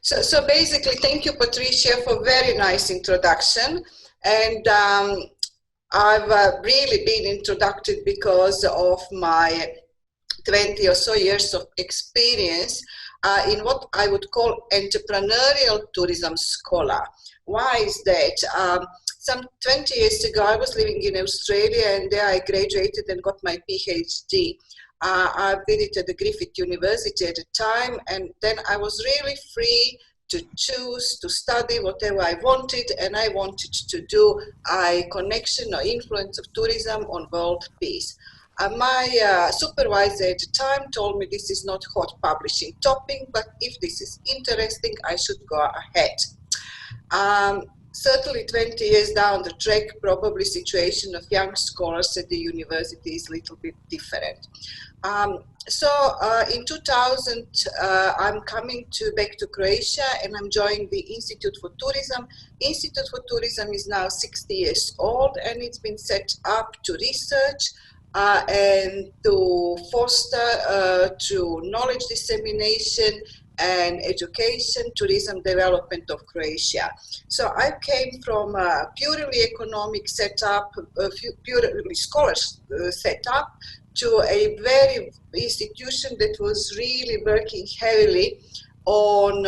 So basically, thank you, Patricia, for very nice introduction. And I've really been introduced because of my 20 or so years of experience in what I would call entrepreneurial tourism scholar. Why is that? Some 20 years ago, I was living in Australia, and there I graduated and got my PhD. I visited the Griffith University at the time, and then I was really free to choose to study whatever I wanted, and I wanted to do a connection or influence of tourism on world peace. My supervisor at the time told me this is not hot publishing topic, but if this is interesting, I should go ahead. Certainly 20 years down the track, probably situation of young scholars at the university is a little bit different. In 2000, I'm coming back to Croatia, and I'm joining the Institute for Tourism. Institute for Tourism is now 60 years old, and it's been set up to research and to foster through knowledge dissemination and education, tourism development of Croatia. So I came from a purely economic setup, purely scholars setup, to a very institution that was really working heavily on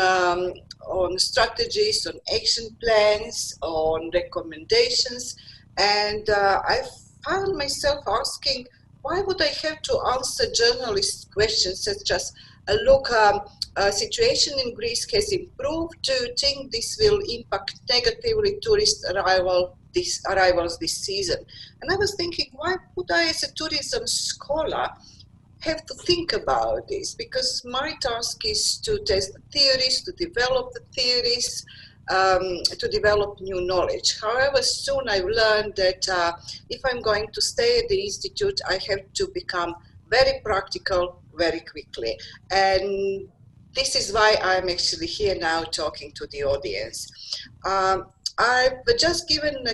strategies, on action plans, on recommendations, and I found myself asking, why would I have to answer journalist questions such as, look, situation in Greece has improved. Do you think this will impact negatively tourist arrivals this season? And I was thinking, why would I, as a tourism scholar, have to think about this? Because my task is to test the theories, to develop the theories, to develop new knowledge. However, soon I've learned that if I'm going to stay at the Institute, I have to become very practical very quickly. And this is why I'm actually here now talking to the audience. I've just given a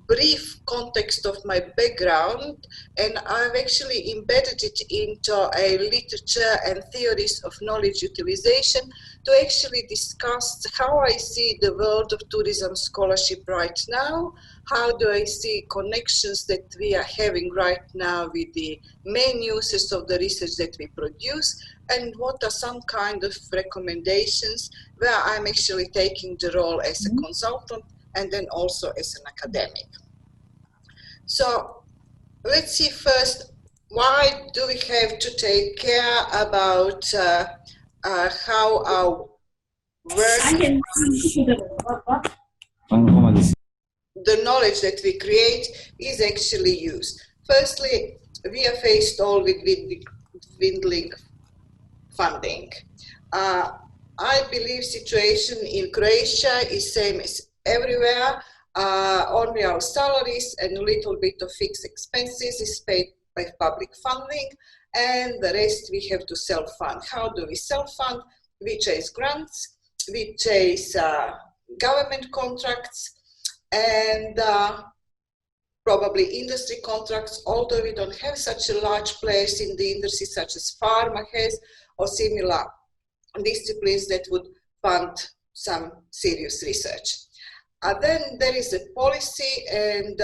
brief context of my background, and I've actually embedded it into a literature and theories of knowledge utilization to actually discuss how I see the world of tourism scholarship right now, how do I see connections that we are having right now with the main uses of the research that we produce, and what are some kind of recommendations where I'm actually taking the role as a consultant and then also as an academic. So let's see first, why do we have to take care about how our work, the knowledge that we create is actually used. Firstly, we are faced all with dwindling funding. I believe situation in Croatia is same as everywhere. Only our salaries and a little bit of fixed expenses is paid by public funding, and the rest we have to self-fund. How do we self-fund? We chase grants, we chase government contracts, and probably industry contracts, although we don't have such a large players in the industry such as pharma has, or similar disciplines that would fund some serious research. Then there is a policy, and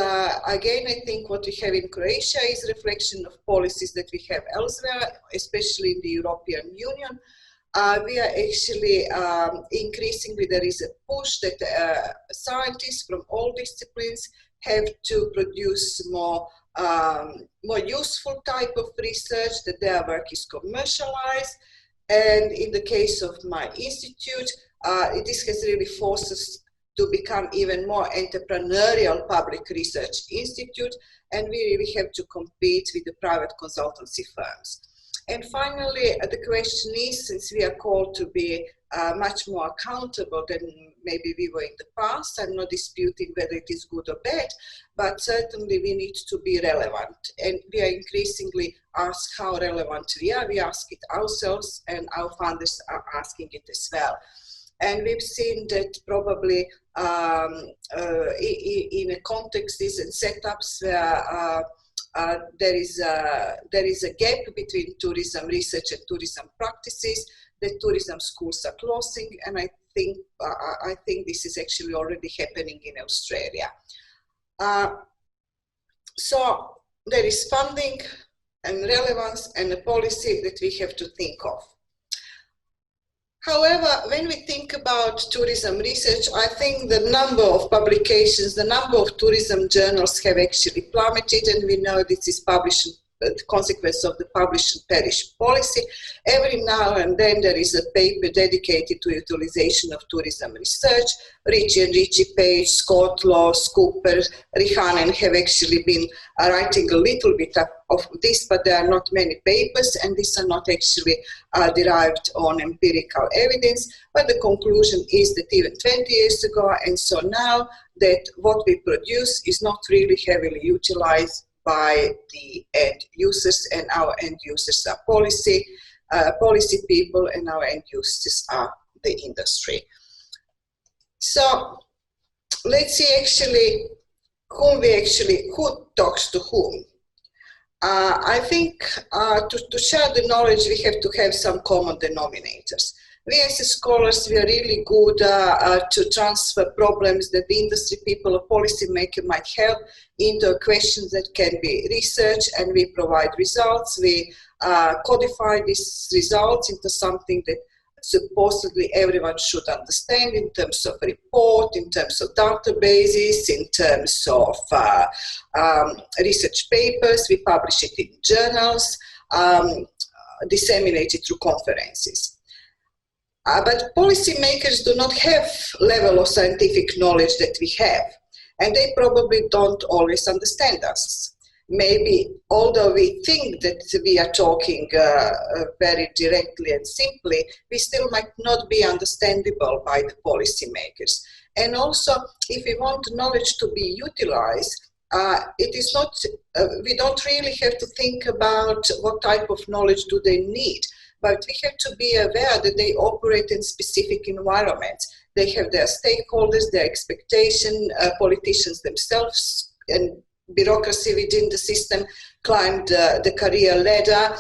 again, I think what we have in Croatia is a reflection of policies that we have elsewhere, especially in the European Union. We are actually increasingly, there is a push that scientists from all disciplines have to produce more useful type of research, that their work is commercialized. And in the case of my institute, this has really forced us to become even more entrepreneurial public research institute, and we really have to compete with the private consultancy firms. And finally, the question is, since we are called to be much more accountable than maybe we were in the past, I'm not disputing whether it is good or bad, but certainly we need to be relevant. And we are increasingly asked how relevant we are. We ask it ourselves, and our funders are asking it as well. And we've seen that probably in a contexts and setups where there is a gap between tourism research and tourism practices, that tourism schools are closing, and I think this is actually already happening in Australia. So there is funding and relevance and a policy that we have to think of. However, when we think about tourism research, I think the number of publications, the number of tourism journals have actually plummeted, and we know this is the consequence of the publish and perish policy. Every now and then there is a paper dedicated to utilization of tourism research. Ritchie and Ritchie, Page, Scott, Laws, Cooper, Rihanen have actually been writing a little bit of this, but there are not many papers, and these are not actually derived on empirical evidence. But the conclusion is that even 20 years ago and so now, that what we produce is not really heavily utilized by the end users, and our end users are policy people, and our end users are the industry. So let's see actually who talks to whom. I think to share the knowledge, we have to have some common denominators. We as scholars, we are really good to transfer problems that the industry people or policymaker might have into questions that can be researched, and we provide results. We codify these results into something that supposedly everyone should understand in terms of report, in terms of databases, in terms of research papers. We publish it in journals, disseminate it through conferences. But policymakers do not have level of scientific knowledge that we have, and they probably don't always understand us. Maybe, although we think that we are talking very directly and simply, we still might not be understandable by the policymakers. And also, if we want knowledge to be utilized, it is not, we don't really have to think about what type of knowledge do they need. But we have to be aware that they operate in specific environments. They have their stakeholders, their expectation, politicians themselves, and bureaucracy within the system climbed the career ladder.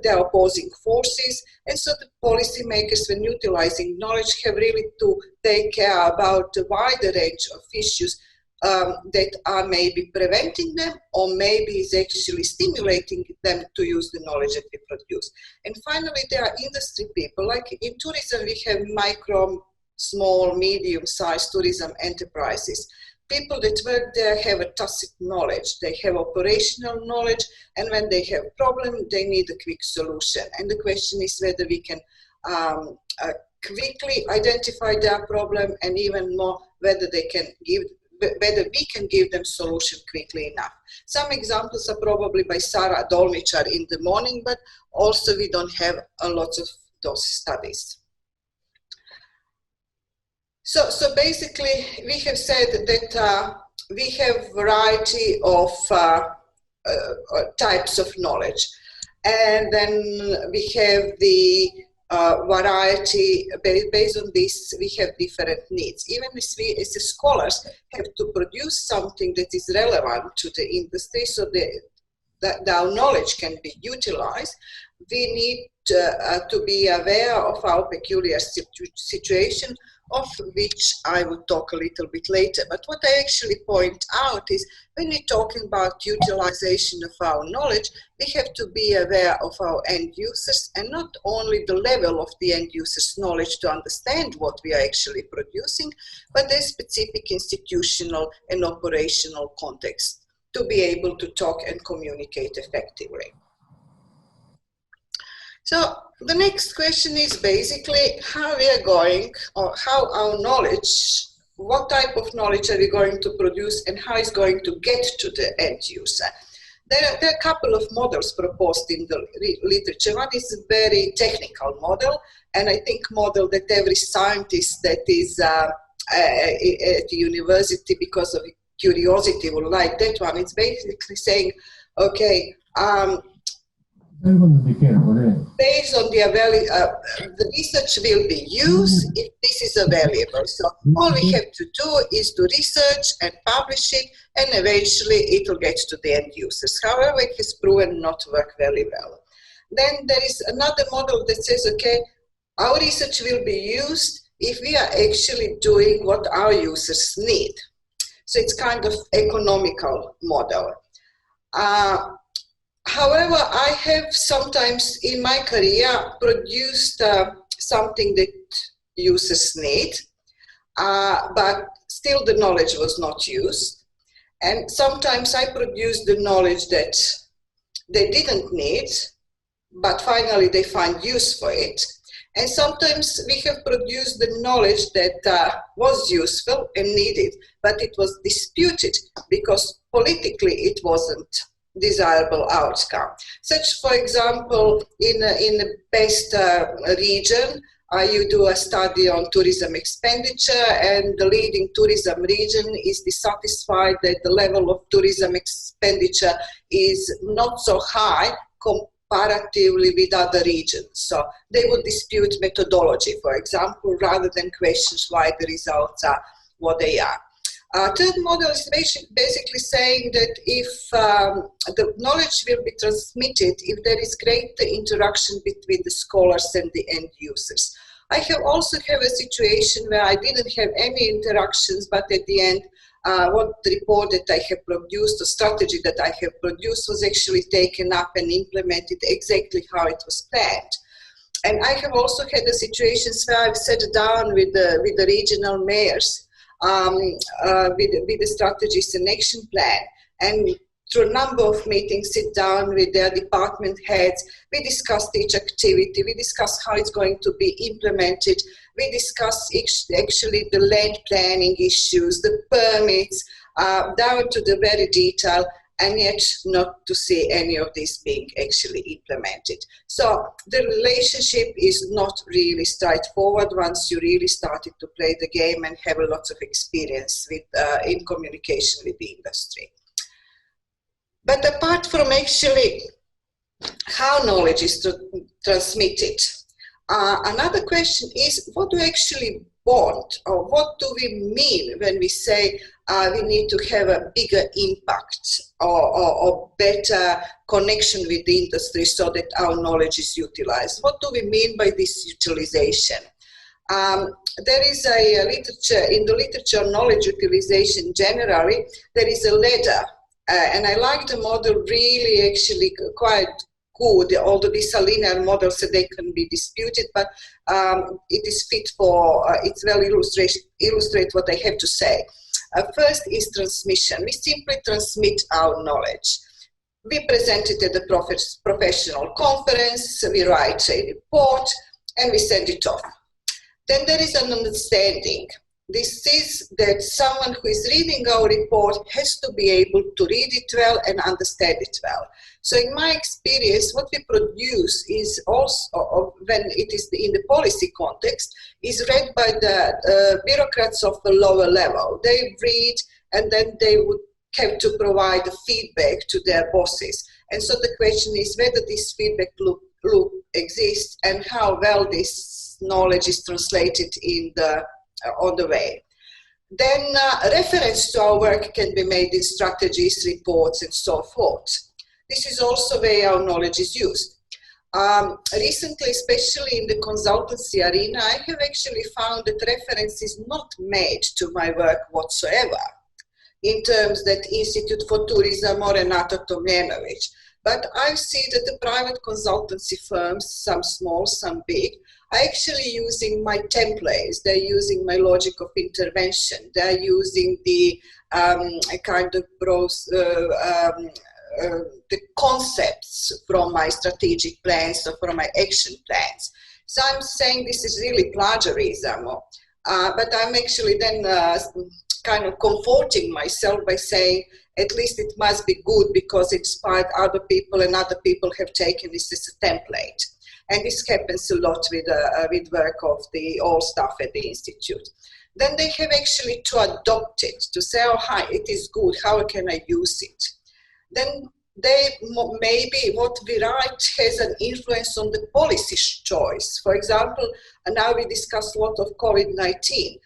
Their opposing forces. And so the policymakers, when utilizing knowledge, have really to take care about a wider range of issues that are maybe preventing them, or maybe is actually stimulating them to use the knowledge that we produce. And finally, there are industry people. Like in tourism, we have micro, small, medium-sized tourism enterprises. People that work there have a tacit knowledge. They have operational knowledge, and when they have a problem, they need a quick solution. And the question is whether we can quickly identify their problem, and even more, whether we can give them solution quickly enough. Some examples are probably by Sara Dolmichar in the morning, but also we don't have a lot of those studies. So basically, we have said that we have variety of types of knowledge, and then we have the variety. Based on this, we have different needs. Even as we, as scholars, have to produce something that is relevant to the industry, so that our knowledge can be utilized, we need to be aware of our peculiar situation, of which I will talk a little bit later. But what I actually point out is, when we're talking about utilization of our knowledge, we have to be aware of our end users, and not only the level of the end user's knowledge to understand what we are actually producing, but the specific institutional and operational context to be able to talk and communicate effectively. So the next question is basically how we are going, or how our knowledge, what type of knowledge are we going to produce, and how it's going to get to the end user. There are a couple of models proposed in the literature. One is a very technical model, and I think model that every scientist that is at the university because of curiosity will like that one. It's basically saying, okay, based on the research will be used if this is available. So all we have to do is to research and publish it, and eventually it will get to the end users. However, it has proven not to work very well. Then there is another model that says, okay, our research will be used if we are actually doing what our users need. So it's kind of economical model. However, I have sometimes in my career produced something that users need, but still the knowledge was not used. And sometimes I produced the knowledge that they didn't need, but finally they find use for it. And sometimes we have produced the knowledge that was useful and needed, but it was disputed because politically it wasn't desirable outcome. Such, for example, in the best region, you do a study on tourism expenditure, and the leading tourism region is dissatisfied that the level of tourism expenditure is not so high comparatively with other regions. So they would dispute methodology, for example, rather than questions why the results are what they are. Third model is basically saying that if the knowledge will be transmitted, if there is greater interaction between the scholars and the end users. I have also have a situation where I didn't have any interactions, but at the end, what the report that I have produced, the strategy that I have produced was actually taken up and implemented exactly how it was planned. And I have also had the situations where I've sat down with the regional mayors with the strategies and action plan, and through a number of meetings sit down with their department heads. We discussed each activity, we discussed how it's going to be implemented, we discussed actually the land planning issues, the permits, down to the very detail, and yet not to see any of this being actually implemented. So the relationship is not really straightforward once you really started to play the game and have a lot of experience with, in communication with the industry. But apart from actually how knowledge is transmitted, another question is what do we actually want, or what do we mean when we say we need to have a bigger impact or better connection with the industry so that our knowledge is utilized? What do we mean by this utilization? There is a literature, in the literature on knowledge utilization generally, there is a ladder. And I like the model really actually quite good, although these are linear models, so they can be disputed, but it is fit for, it's well illustrate what I have to say. First is transmission. We simply transmit our knowledge. We present it at the professional conference, we write a report, and we send it off. Then there is an understanding. This is that someone who is reading our report has to be able to read it well and understand it well. So in my experience, what we produce is also, when it is in the policy context, is read by the bureaucrats of a lower level. They read and then they would have to provide the feedback to their bosses. And so the question is whether this feedback loop exists and how well this knowledge is translated in the on the way. Then reference to our work can be made in strategies, reports, and so forth. This is also where our knowledge is used. Recently, especially in the consultancy arena, I have actually found that reference is not made to my work whatsoever in terms that Institute for Tourism or Renata Tomljenović. But I see that the private consultancy firms, some small, some big, are actually using my templates. They're using my logic of intervention. They're using the kind of the concepts from my strategic plans or from my action plans. So I'm saying this is really plagiarism, but I'm actually then kind of comforting myself by saying at least it must be good because it inspired other people and other people have taken this as a template. And this happens a lot with work of the all staff at the Institute. Then they have actually to adopt it, to say, oh, hi, it is good, how can I use it? Then maybe what we write has an influence on the policy choice. For example, now we discuss a lot of COVID-19.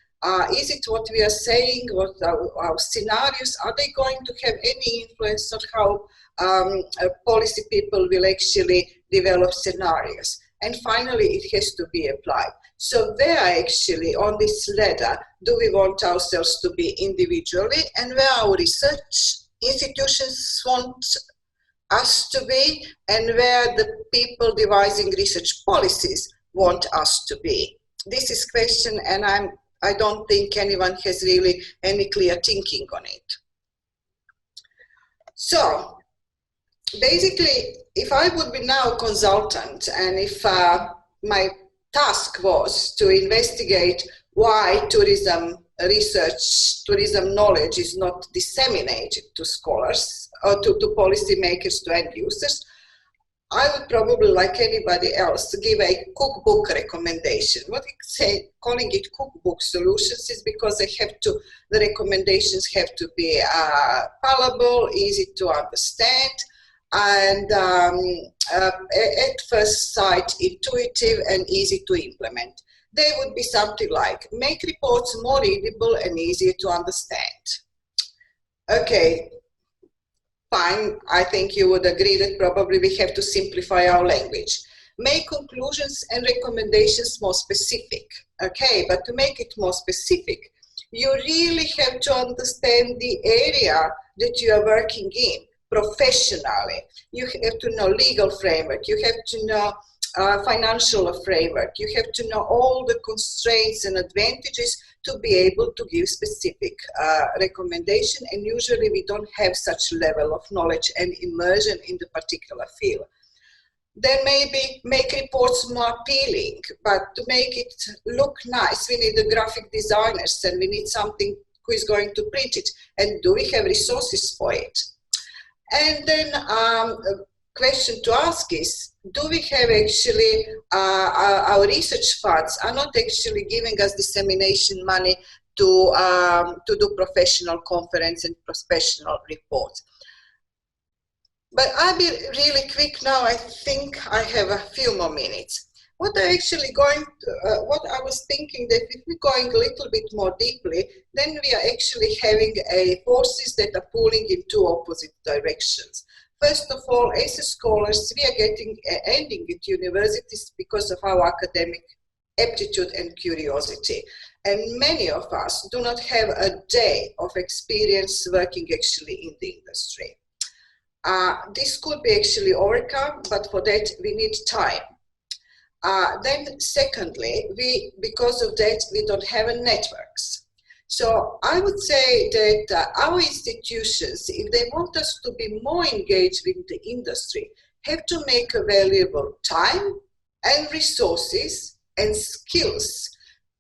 Is it what we are saying, what our scenarios, are they going to have any influence on how policy people will actually develop scenarios. And finally, it has to be applied. So where actually on this ladder do we want ourselves to be individually, and where our research institutions want us to be, and where the people devising research policies want us to be? This is question, and I don't think anyone has really any clear thinking on it. So basically, if I would be now a consultant, and if my task was to investigate why tourism research, tourism knowledge is not disseminated to scholars or to policymakers, to end users, I would probably, like anybody else, give a cookbook recommendation. What I say, calling it cookbook solutions, is because the recommendations have to be palatable, easy to understand, and at first sight intuitive and easy to implement. They would be something like, make reports more readable and easier to understand. Okay, fine, I think you would agree that probably we have to simplify our language. Make conclusions and recommendations more specific. Okay, but to make it more specific, you really have to understand the area that you are working in professionally. You have to know legal framework, you have to know financial framework, you have to know all the constraints and advantages to be able to give specific recommendation, and usually we don't have such level of knowledge and immersion in the particular field. Then maybe make reports more appealing, but to make it look nice, we need the graphic designers, and we need something who is going to print it, and do we have resources for it? And then a question to ask is, do we have actually, our research funds are not actually giving us dissemination money to do professional conference and professional reports? But I'll be really quick now. I think I have a few more minutes. What I was thinking, that if we're going a little bit more deeply, then we are actually having forces that are pulling in two opposite directions. First of all, as scholars, we are getting ending at universities because of our academic aptitude and curiosity. And many of us do not have a day of experience working actually in the industry. This could be actually overcome, but for that we need time. Then secondly, because of that, we don't have networks. So I would say that our institutions, if they want us to be more engaged with the industry, have to make available time and resources and skills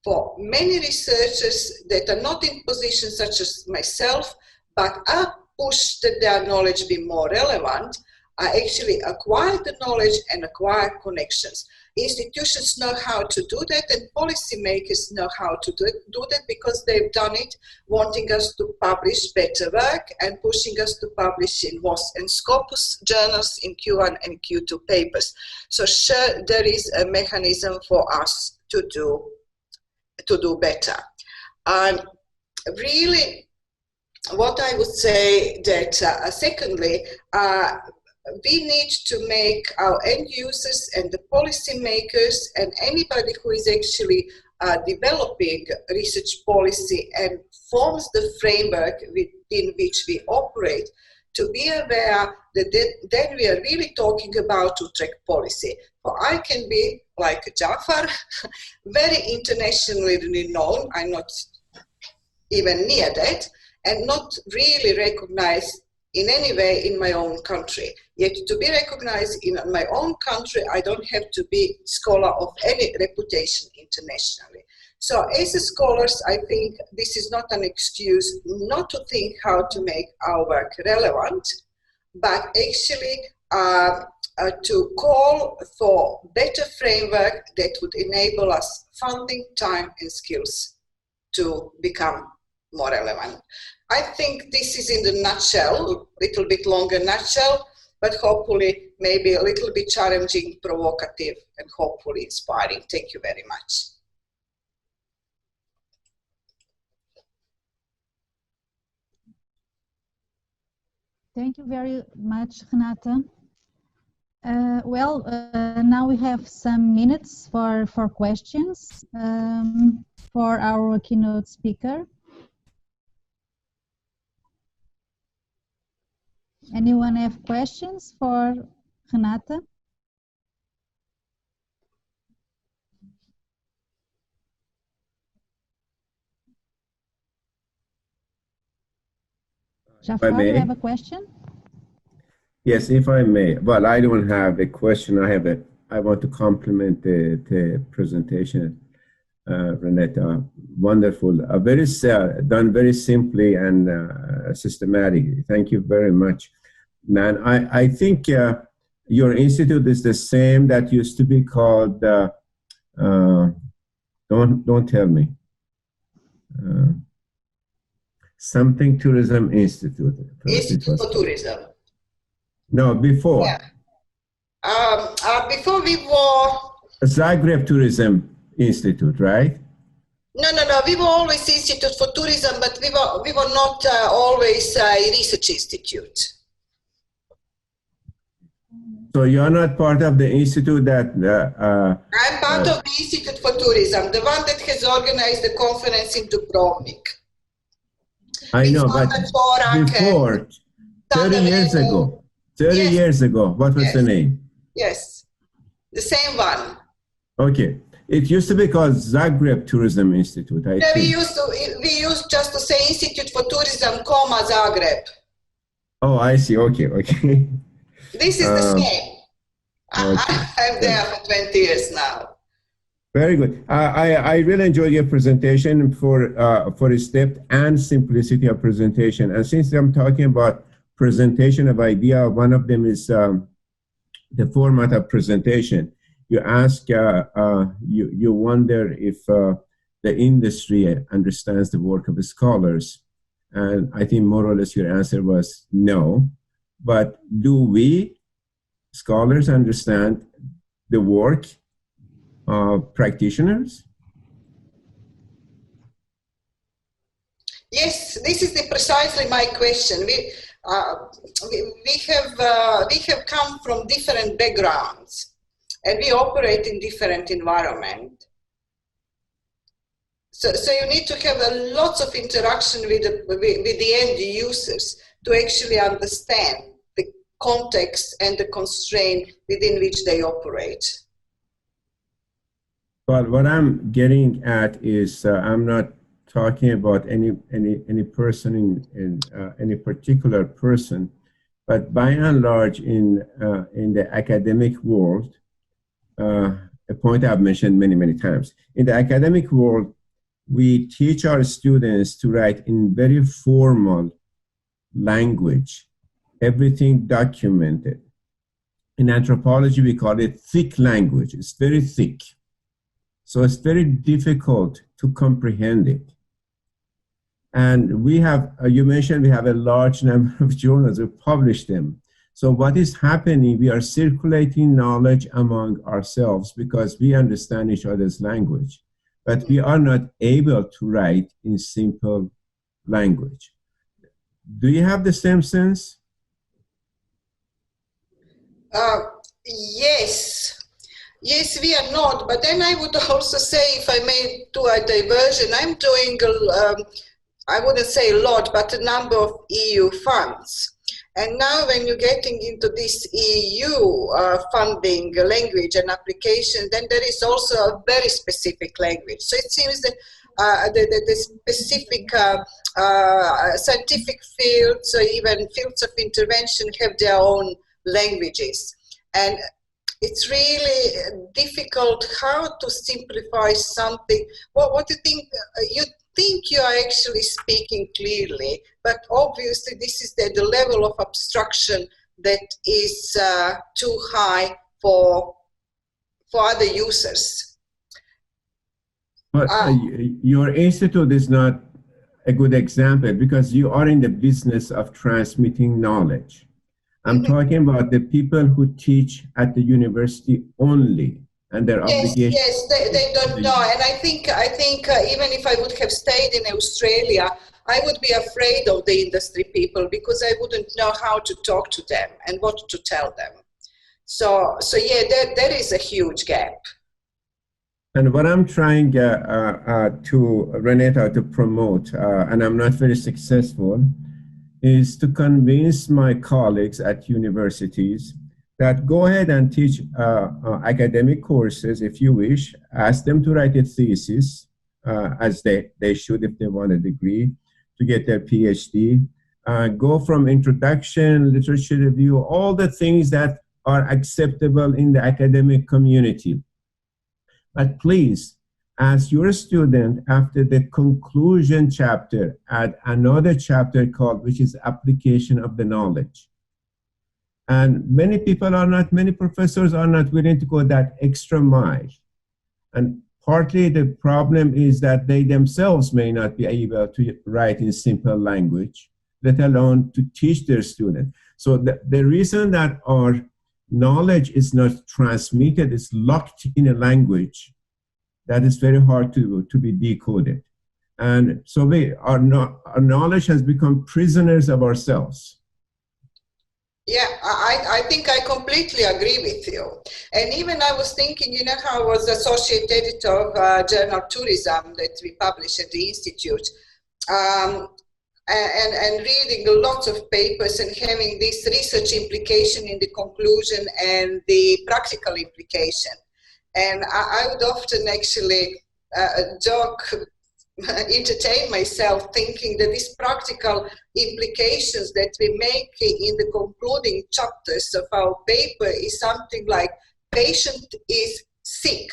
for many researchers that are not in positions such as myself, but are pushed that their knowledge be more relevant, actually acquire the knowledge and acquire connections. Institutions know how to do that, and policymakers know how to do that because they've done it, wanting us to publish better work and pushing us to publish in WOS and Scopus journals, in Q1 and Q2 papers. So sure, there is a mechanism for us to do better. And really, what I would say that secondly, we need to make our end users and the policymakers and anybody who is actually developing research policy and forms the framework within which we operate, to be aware that then we are really talking about two-track policy. For I can be, like Jafar, very internationally known, I'm not even near that, and not really recognized in any way in my own country. Yet to be recognized in my own country, I don't have to be scholar of any reputation internationally. So as scholars, I think this is not an excuse not to think how to make our work relevant, but actually to call for better framework that would enable us funding, time, and skills to become more relevant. I think this is in the nutshell, little bit longer nutshell, but hopefully maybe a little bit challenging, provocative, and hopefully inspiring. Thank you very much. Thank you very much, Renata. Now we have some minutes for questions for our keynote speaker. Anyone have questions for Renata? Jafar, you have a question? Yes, if I may. Well, I don't have a question. I want to compliment the presentation, Renata. Wonderful. Very done very simply and systematically. Thank you very much. Man, I think your institute is the same that used to be called, don't tell me. Something Tourism Institute. Institute for Tourism. No, before. Yeah. Before we were... Zagreb Tourism Institute, right? No. We were always Institute for Tourism, but we were not always a research institute. So you're not part of the institute that... I'm part of the Institute for Tourism, the one that has organized the conference in Dubrovnik. I know, but before, 30 years ago, 30 years ago, what was the name? Yes, the same one. Okay. It used to be called Zagreb Tourism Institute, I think. We used just to say Institute for Tourism, Zagreb. Oh, I see. Okay. This is the same. Okay. I'm there for 20 years now. Very good. I really enjoyed your presentation for its depth and simplicity of presentation. And since I'm talking about presentation of idea, one of them is the format of presentation. You ask, you wonder if the industry understands the work of the scholars. And I think more or less your answer was no. But do we, scholars, understand the work of practitioners? Yes, this is precisely my question. We have come from different backgrounds, and we operate in different environment. So you need to have lots of interaction with the end users to actually understand the context and the constraint within which they operate. But what I'm getting at is I'm not talking about any person in any particular person, but by and large in the academic world, a point I've mentioned many times. In the academic world, we teach our students to write in very formal language, everything documented. In anthropology, we call it thick language. It's very thick. So it's very difficult to comprehend it. And we have, you mentioned we have a large number of journals, we publish them. So what is happening, we are circulating knowledge among ourselves because we understand each other's language, but we are not able to write in simple language. Do you have the same sense? Yes, we are not. But then I would also say, if I may do a diversion, I'm doing, I wouldn't say a lot, but a number of EU funds. And now when you're getting into this EU funding language and application, then there is also a very specific language. So it seems that the specific scientific fields or even fields of intervention have their own languages. And it's really difficult how to simplify something. What do you think? You think you are actually speaking clearly, but obviously this is the level of abstraction that is too high for other users. But your institute is not a good example because you are in the business of transmitting knowledge. I'm talking about the people who teach at the university only, and their obligation. Yes, they don't know. And I think even if I would have stayed in Australia, I would be afraid of the industry people because I wouldn't know how to talk to them and what to tell them. So yeah, there is a huge gap. And what I'm trying to Renata to promote, and I'm not very successful, is to convince my colleagues at universities that go ahead and teach academic courses if you wish. Ask them to write a thesis, as they should if they want a degree, to get their PhD. Go from introduction, literature review, all the things that are acceptable in the academic community. But please, as your student, after the conclusion chapter, add another chapter called, which is application of the knowledge. And many professors are not willing to go that extra mile. And partly the problem is that they themselves may not be able to write in simple language, let alone to teach their students. So the reason that our knowledge is not transmitted, is locked in a language that is very hard to be decoded. And so our knowledge has become prisoners of ourselves. Yeah, I think I completely agree with you. And even I was thinking, you know, how I was associate editor of journal Tourism that we publish at the Institute. And reading lots of papers and having this research implication in the conclusion and the practical implication. And I would often actually joke, entertain myself thinking that these practical implications that we make in the concluding chapters of our paper is something like, patient is sick.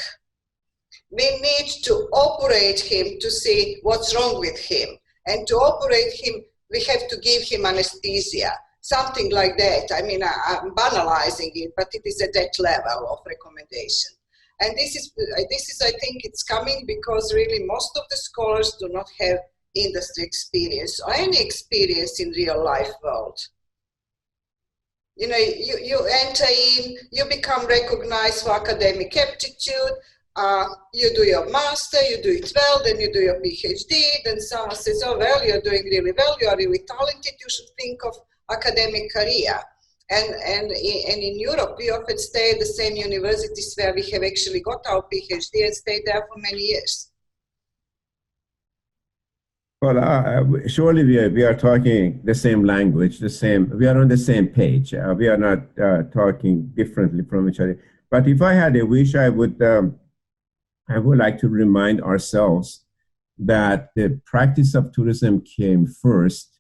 We need to operate him to see what's wrong with him. And to operate him, we have to give him anesthesia, something like that. I mean, I'm banalizing it, but it is at that level of recommendation. And this is, I think it's coming because really most of the scholars do not have industry experience or any experience in real life world. You know, you enter in, you become recognized for academic aptitude, you do your master, you do it well, then you do your PhD, then someone says, oh, well, you're doing really well, you are really talented, you should think of academic career. And in Europe, we often stay at the same universities where we have actually got our PhD and stayed there for many years. Well, surely we are talking the same language, we are on the same page. We are not talking differently from each other. But if I had a wish, I would like to remind ourselves that the practice of tourism came first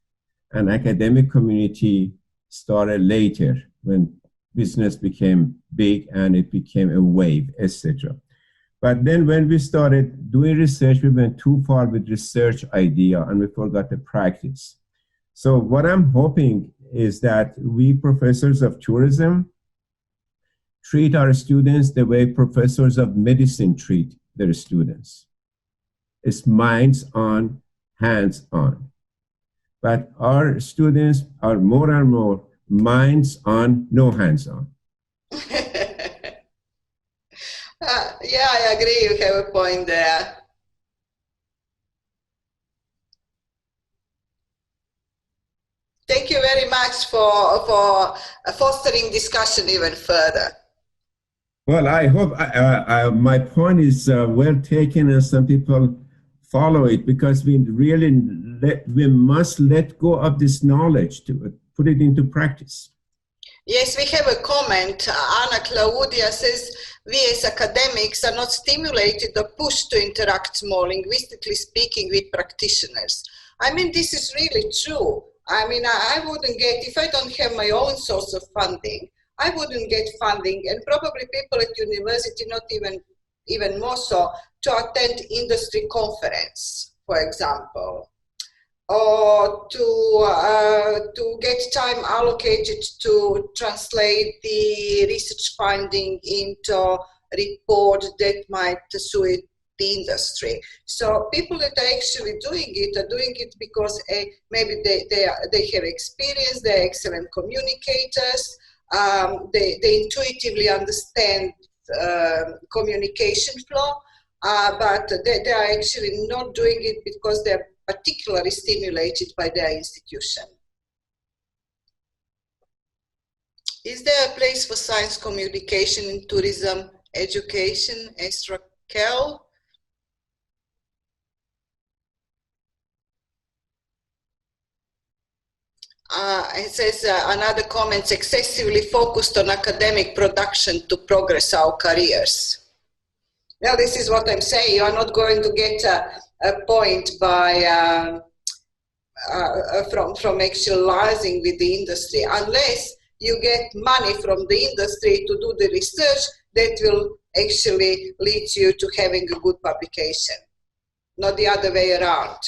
and academic community started later when business became big and it became a wave, etc. But then when we started doing research, we went too far with research idea and we forgot the practice. So what I'm hoping is that we professors of tourism treat our students the way professors of medicine treat their students. It's minds on, hands on. But our students are more and more minds on, no hands on. Yeah, I agree. You have a point there. Thank you very much for fostering discussion even further. Well, I hope my point is well taken and some people follow it, because we must let go of this knowledge to put it into practice. Yes, we have a comment. Anna Claudia says, we as academics are not stimulated or pushed to interact more, linguistically speaking, with practitioners. I mean, this is really true. I mean, I wouldn't get, if I don't have my own source of funding, I wouldn't get funding, and probably people at university not even more so, to attend industry conference, for example, or to get time allocated to translate the research finding into report that might suit the industry. So people that are actually doing it are doing it because maybe they have experience, they're excellent communicators, they intuitively understand communication flow, but they are actually not doing it because they're particularly stimulated by their institution. Is there a place for science communication in tourism education? Estra Kell? It says another comment, excessively focused on academic production to progress our careers. Well, this is what I'm saying. You are not going to get a point by from actualizing with the industry unless you get money from the industry to do the research that will actually lead you to having a good publication, not the other way around.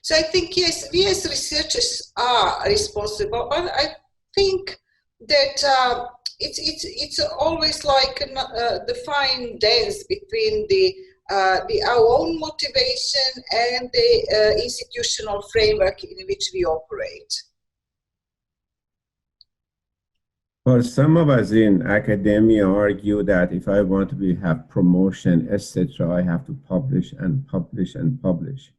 So I think, yes, we as researchers are responsible, but I think that it's always like the fine dance between our own motivation and the institutional framework in which we operate. Well, some of us in academia argue that if I want to have promotion, etc., I have to publish and publish and publish.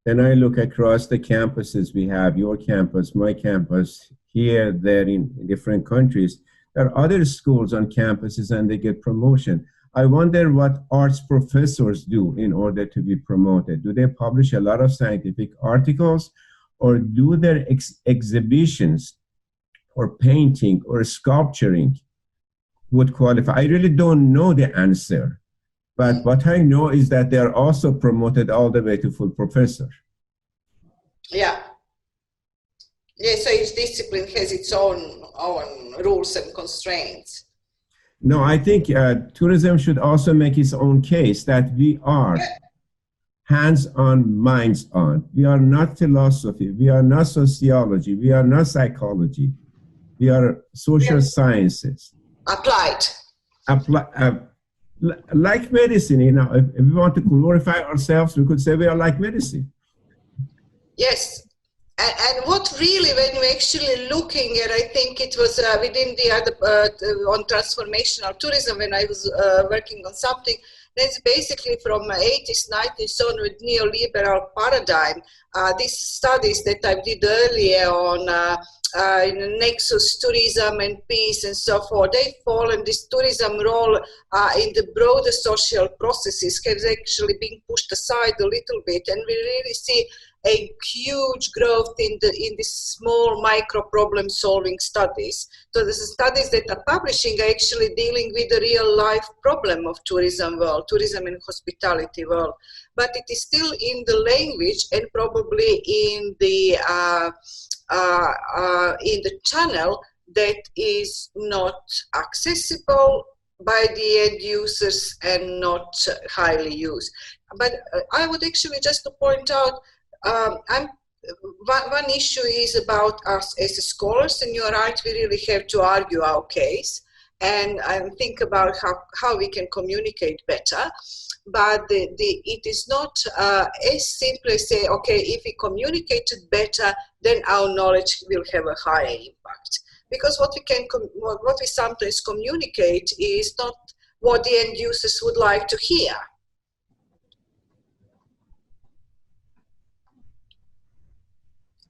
Then I look across the campuses we have, your campus, my campus, here, there in different countries. There are other schools on campuses and they get promotion. I wonder what arts professors do in order to be promoted. Do they publish a lot of scientific articles, or do their exhibitions or painting or sculpturing would qualify? I really don't know the answer. But what I know is that they are also promoted all the way to full professor. Yeah. Yeah, so each discipline has its own rules and constraints. No, I think tourism should also make its own case that we are hands-on, minds-on. We are not philosophy. We are not sociology. We are not psychology. We are social sciences. Applied. Like medicine, you know, if we want to glorify ourselves, we could say we are like medicine. Yes. And what really, when you're actually looking at, I think it was within the other, on transformational tourism, when I was working on something, that's basically from 80s, 90s on with neoliberal paradigm. These studies that I did earlier on nexus, tourism and peace and so forth, they fall in this tourism role in the broader social processes has actually been pushed aside a little bit, and we really see a huge growth in these small micro problem solving studies. So the studies that are publishing are actually dealing with the real life problem of tourism world, tourism and hospitality world. But it is still in the language and probably in the channel that is not accessible by the end users and not highly used. But I would actually just to point out, one issue is about us as scholars, and you're right, we really have to argue our case and think about how we can communicate better. But it is not as simple as say, okay, if we communicated better, then our knowledge will have a higher impact. Because what we sometimes communicate is not what the end users would like to hear.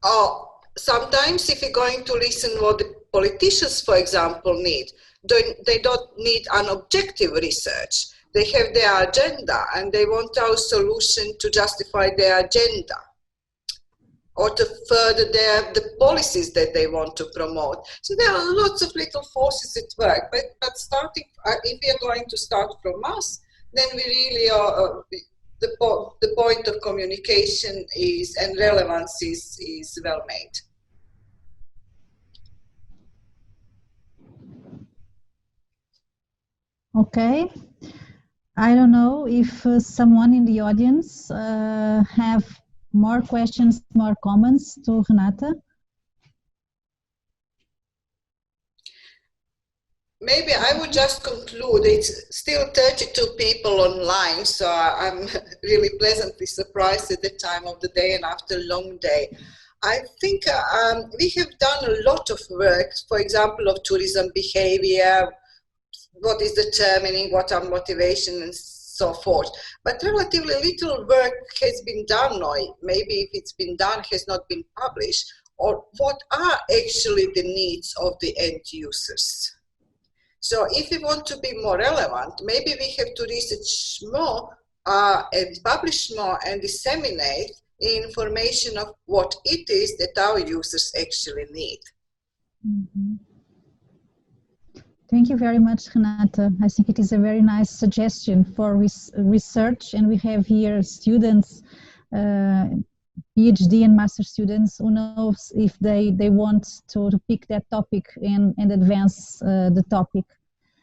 Or sometimes if you're going to listen what the politicians, for example, need, they don't need an objective research. They have their agenda and they want our solution to justify their agenda or to further the policies that they want to promote. So there are lots of little forces at work, but starting, if we are going to start from us, then we really are, the point of communication is and relevance is well made. Okay. I don't know if someone in the audience have more questions, more comments to Renata. Maybe I would just conclude, it's still 32 people online, so I'm really pleasantly surprised at the time of the day and after a long day. I think we have done a lot of work, for example, of tourism behavior, what is determining, what are motivation and so forth. But relatively little work has been done, or maybe if it's been done, has not been published, or what are actually the needs of the end users. So if we want to be more relevant, maybe we have to research more and publish more and disseminate information of what it is that our users actually need. Mm-hmm. Thank you very much, Renata. I think it is a very nice suggestion for research, and we have here students, PhD and master students, who knows if they want to pick that topic and advance the topic.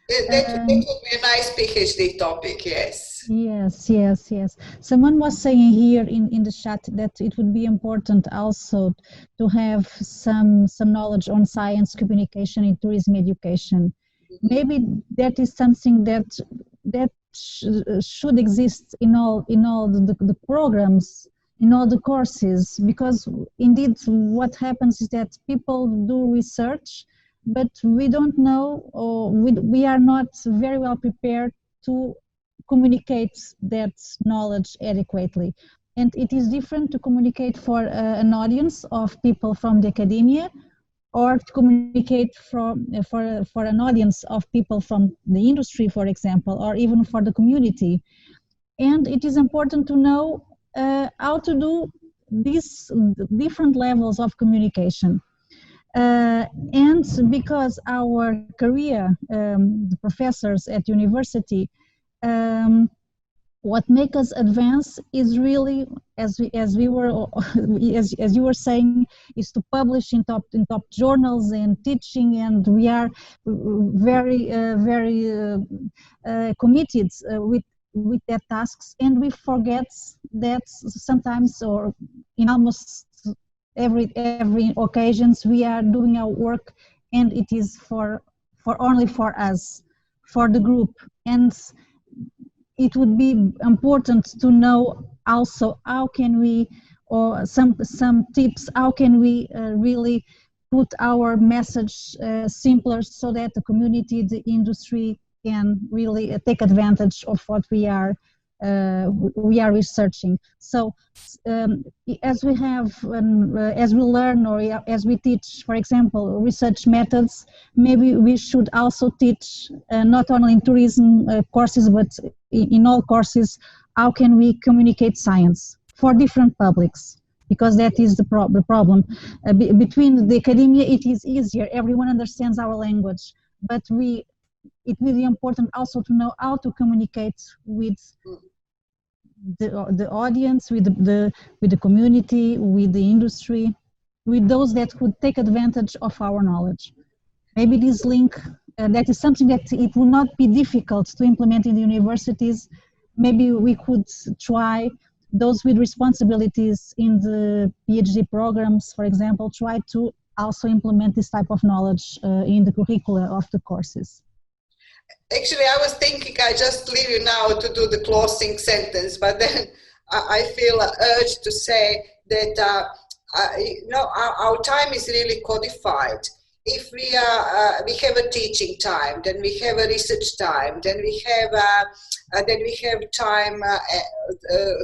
That would be a nice PhD topic, yes. Yes. Someone was saying here in the chat that it would be important also to have some knowledge on science communication in tourism education. Maybe that is something that should exist in all the programs, in all the courses, because indeed what happens is that people do research, but we don't know, or we are not very well prepared to communicate that knowledge adequately. And it is different to communicate for an audience of people from the academia, or to communicate for an audience of people from the industry, for example, or even for the community. And it is important to know how to do these different levels of communication. And because our career, the professors at university, what makes us advance is really, as you were saying, is to publish in top journals and teaching, and we are very committed with their tasks, and we forget that sometimes, or in almost every occasions, we are doing our work, and it is for only for us, for the group. And it would be important to know also how can we, or some tips, how can we really put our message simpler, so that the community, the industry can really take advantage of what we are researching. So as we have, as we learn, or as we teach, for example, research methods, maybe we should also teach not only in tourism courses, but in all courses, how can we communicate science for different publics, because that is the problem. Between the academia, it is easier, everyone understands our language, but it will be important also to know how to communicate with the audience, with the community, with the industry, with those that could take advantage of our knowledge. Maybe this link, that is something that it will not be difficult to implement in the universities. Maybe we could try, those with responsibilities in the PhD programs, for example, try to also implement this type of knowledge in the curricula of the courses. Actually, I was thinking I just leave you now to do the closing sentence, but then I feel urged to say that our time is really codified. If we have a teaching time, then we have a research time, then we have time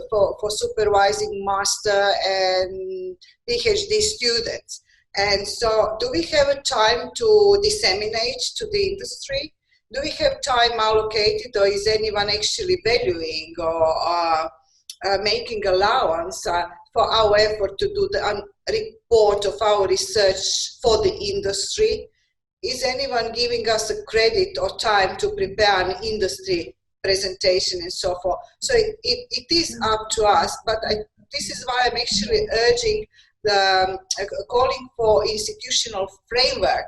for supervising master and PhD students. And so, do we have a time to disseminate to the industry? Do we have time allocated, or is anyone actually valuing or making allowance for our effort to do the report of our research for the industry? Is anyone giving us a credit or time to prepare an industry presentation and so forth? So it is up to us, but this is why I'm actually urging calling for institutional framework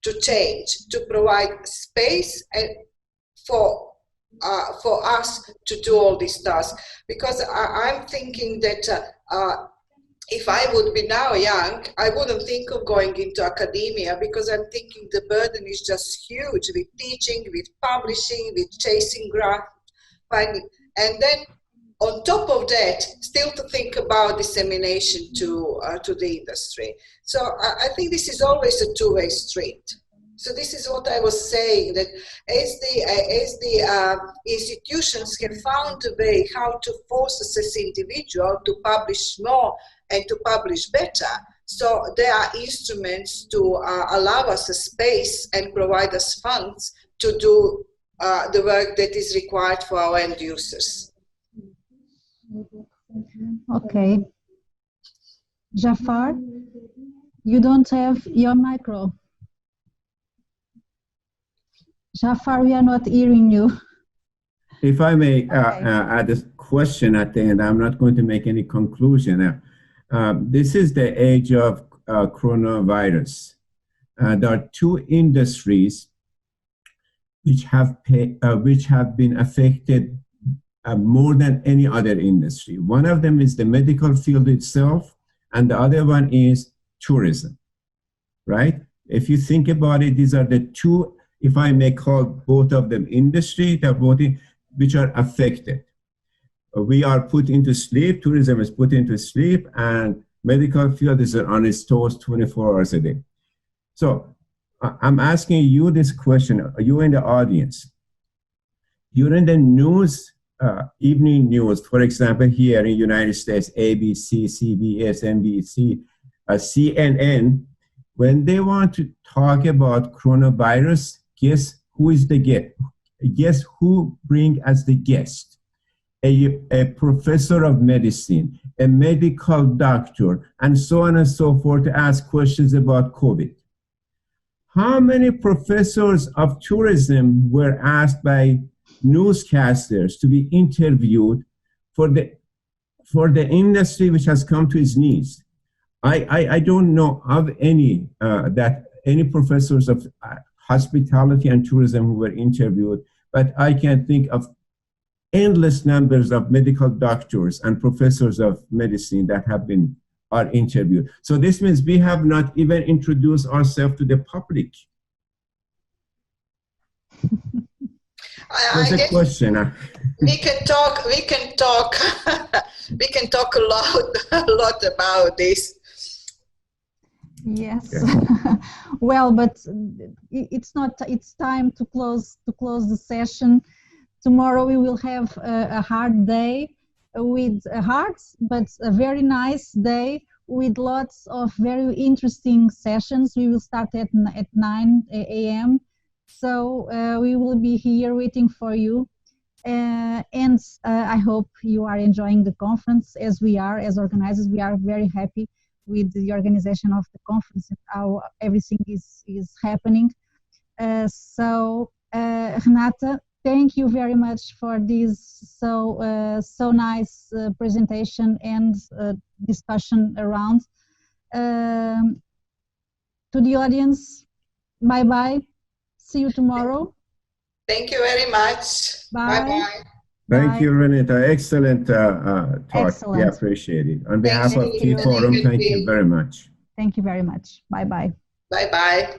to change, to provide space and for us to do all these tasks. Because I'm thinking that if I would be now young, I wouldn't think of going into academia, because I'm thinking the burden is just huge with teaching, with publishing, with chasing grants, finding, and then on top of that, still to think about dissemination to the industry. So I think this is always a two-way street. So this is what I was saying, that as the institutions have found a way how to force us as individuals to publish more and to publish better, So there are instruments to allow us a space and provide us funds to do the work that is required for our end users. Okay. Jafar, you don't have your micro. Jafar, we are not hearing you. If I may add a question at the end, I'm not going to make any conclusion. This is the age of coronavirus. There are two industries which have been affected more than any other industry. One of them is the medical field itself, and the other one is tourism, right? If you think about it, these are the two, if I may call both of them industry, they're both which are affected. We are put into sleep, tourism is put into sleep, and medical field is on its toes 24 hours a day. So I'm asking you this question, you in the audience. During the news, evening news, for example, here in the United States, ABC, CBS, NBC, CNN, when they want to talk about coronavirus, guess who is the guest? Guess who bring as the guest? A professor of medicine, a medical doctor, and so on and so forth to ask questions about COVID. How many professors of tourism were asked by newscasters to be interviewed for the industry which has come to its knees? I don't know of any any professors of hospitality and tourism who were interviewed, but I can think of endless numbers of medical doctors and professors of medicine that are interviewed. So this means we have not even introduced ourselves to the public. That's a question. We can talk a lot about this. Yes. Yeah. Well, but it's time to close the session. Tomorrow we will have a hard day with but a very nice day with lots of very interesting sessions. We will start at 9 a.m. So we will be here waiting for you. And I hope you are enjoying the conference as we are, as organizers. We are very happy with the organization of the conference and how everything is happening. So Renata, thank you very much for this so nice presentation and discussion around. To the audience, bye-bye. See you tomorrow. Thank you very much. Bye-bye. Thank you, Renata. Excellent talk. Excellent. We appreciate it. On behalf of Thank Key you. Forum, thank you very much. Thank you very much. Bye-bye. Bye-bye.